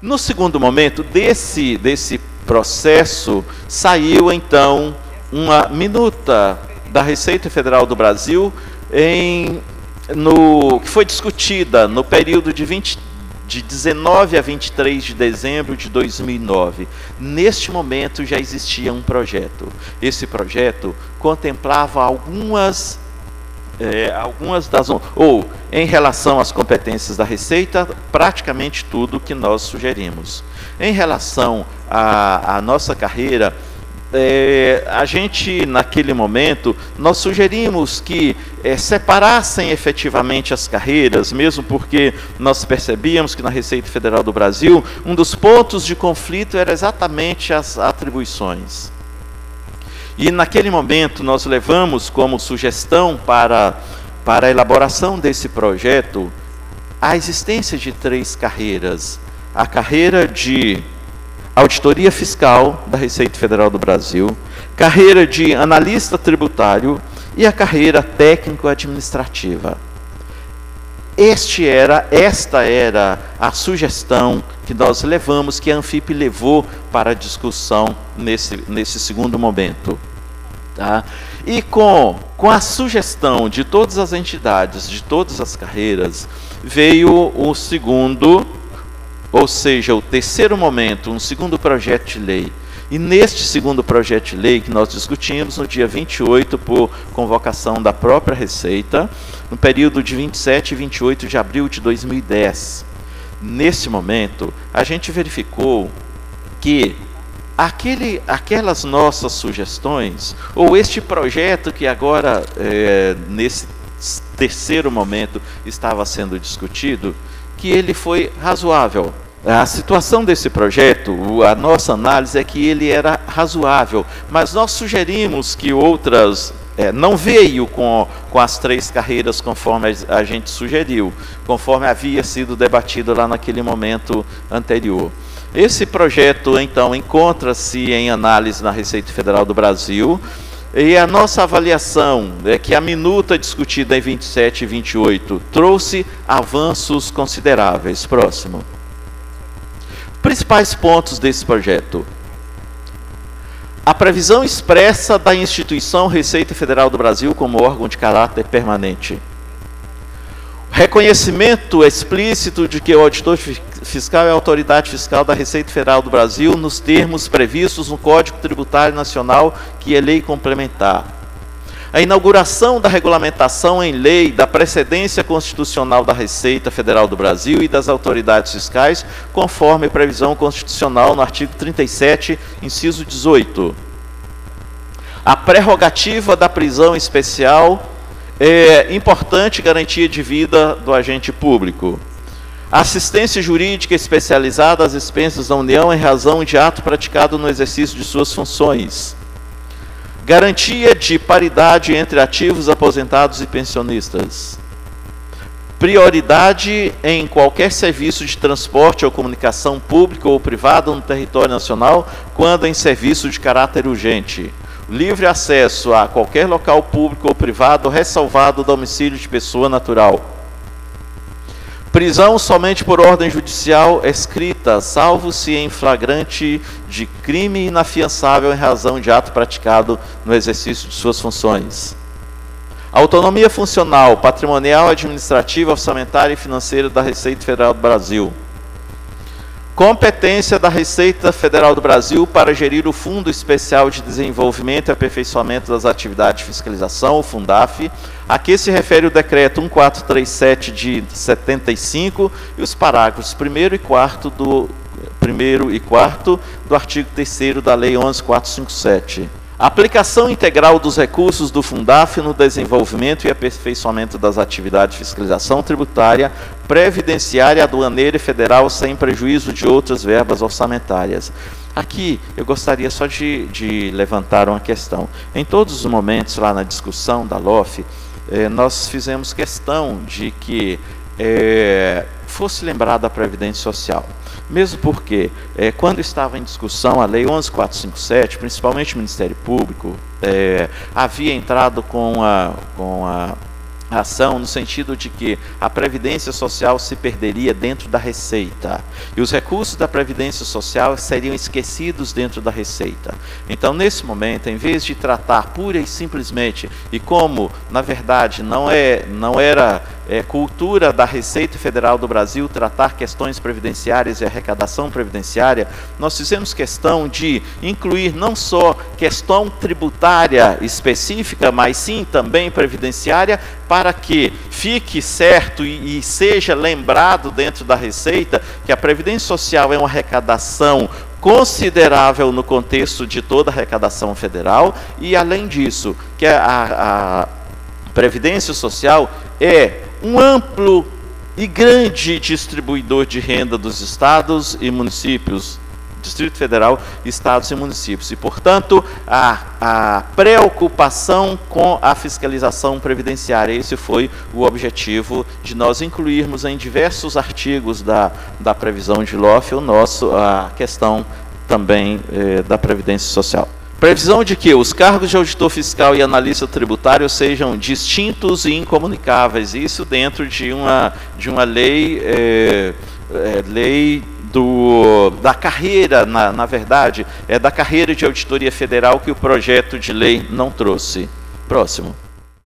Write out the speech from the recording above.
No segundo momento desse processo, saiu então uma minuta da Receita Federal do Brasil que foi discutida no período de 19 a 23 de dezembro de 2009. Neste momento já existia um projeto. Esse projeto contemplava algumas em relação às competências da Receita, praticamente tudo que nós sugerimos. Em relação à nossa carreira, a gente, naquele momento, nós sugerimos que separassem efetivamente as carreiras, mesmo porque nós percebíamos que na Receita Federal do Brasil, um dos pontos de conflito era exatamente as atribuições. E naquele momento nós levamos como sugestão para a elaboração desse projeto a existência de 3 carreiras. A carreira de Auditoria Fiscal da Receita Federal do Brasil, carreira de Analista Tributário e a carreira Técnico-Administrativa. Esta era a sugestão que nós levamos, que a Anfip levou para a discussão nesse segundo momento. Tá? E com a sugestão de todas as entidades, de todas as carreiras, veio o segundo, ou seja, o terceiro momento, um segundo projeto de lei. E neste segundo projeto de lei que nós discutimos no dia 28, por convocação da própria Receita, no período de 27 e 28 de abril de 2010. Nesse momento, a gente verificou que aquelas nossas sugestões, ou este projeto que agora, nesse terceiro momento, estava sendo discutido, que ele foi razoável. A situação desse projeto, a nossa análise é que ele era razoável, mas nós sugerimos que outras, não veio com as 3 carreiras conforme a gente sugeriu, conforme havia sido debatido lá naquele momento anterior. Esse projeto, então, encontra-se em análise na Receita Federal do Brasil, e a nossa avaliação é que a minuta discutida em 27 e 28 trouxe avanços consideráveis. Próximo. Principais pontos desse projeto. A previsão expressa da instituição Receita Federal do Brasil como órgão de caráter permanente. Reconhecimento explícito de que o auditor fiscal é a autoridade fiscal da Receita Federal do Brasil nos termos previstos no Código Tributário Nacional, que é lei complementar. A inauguração da regulamentação em lei da precedência constitucional da Receita Federal do Brasil e das autoridades fiscais, conforme previsão constitucional no artigo 37, inciso 18. A prerrogativa da prisão especial é importante garantia de vida do agente público. Assistência jurídica especializada às expensas da União em razão de ato praticado no exercício de suas funções. Garantia de paridade entre ativos, aposentados e pensionistas. Prioridade em qualquer serviço de transporte ou comunicação público ou privado no território nacional, quando em serviço de caráter urgente. Livre acesso a qualquer local público ou privado, ressalvado o domicílio de pessoa natural. Prisão somente por ordem judicial escrita, salvo se em flagrante de crime inafiançável em razão de ato praticado no exercício de suas funções. Autonomia funcional, patrimonial, administrativa, orçamentária e financeira da Receita Federal do Brasil. Competência da Receita Federal do Brasil para gerir o Fundo Especial de Desenvolvimento e Aperfeiçoamento das Atividades de Fiscalização, o Fundaf, a que se refere o Decreto 1437 de 75 e os parágrafos 1º e 4º do artigo 3º da Lei 11.457. Aplicação integral dos recursos do Fundaf no desenvolvimento e aperfeiçoamento das atividades de fiscalização tributária, previdenciária, aduaneira e federal, sem prejuízo de outras verbas orçamentárias. Aqui eu gostaria só de levantar uma questão. Em todos os momentos lá na discussão da LOF, nós fizemos questão de que fosse lembrada a Previdência Social. Mesmo porque, quando estava em discussão a Lei 11.457, principalmente o Ministério Público, havia entrado com a ação no sentido de que a Previdência Social se perderia dentro da Receita e os recursos da Previdência Social seriam esquecidos dentro da Receita. Então, nesse momento, em vez de tratar pura e simplesmente, e como, na verdade, não era cultura da Receita Federal do Brasil tratar questões previdenciárias e arrecadação previdenciária, nós fizemos questão de incluir não só questão tributária específica, mas sim também previdenciária, para que fique certo e seja lembrado dentro da Receita que a Previdência Social é uma arrecadação considerável no contexto de toda a arrecadação federal e, além disso, que a Previdência Social é um amplo e grande distribuidor de renda dos estados e municípios, Distrito Federal, estados e municípios. E, portanto, a preocupação com a fiscalização previdenciária, esse foi o objetivo de nós incluirmos em diversos artigos da previsão de LOF a questão também da Previdência Social. Previsão de que os cargos de auditor fiscal e analista tributário sejam distintos e incomunicáveis, isso dentro de uma lei, da carreira, na verdade, da carreira de auditoria federal que o projeto de lei não trouxe. Próximo.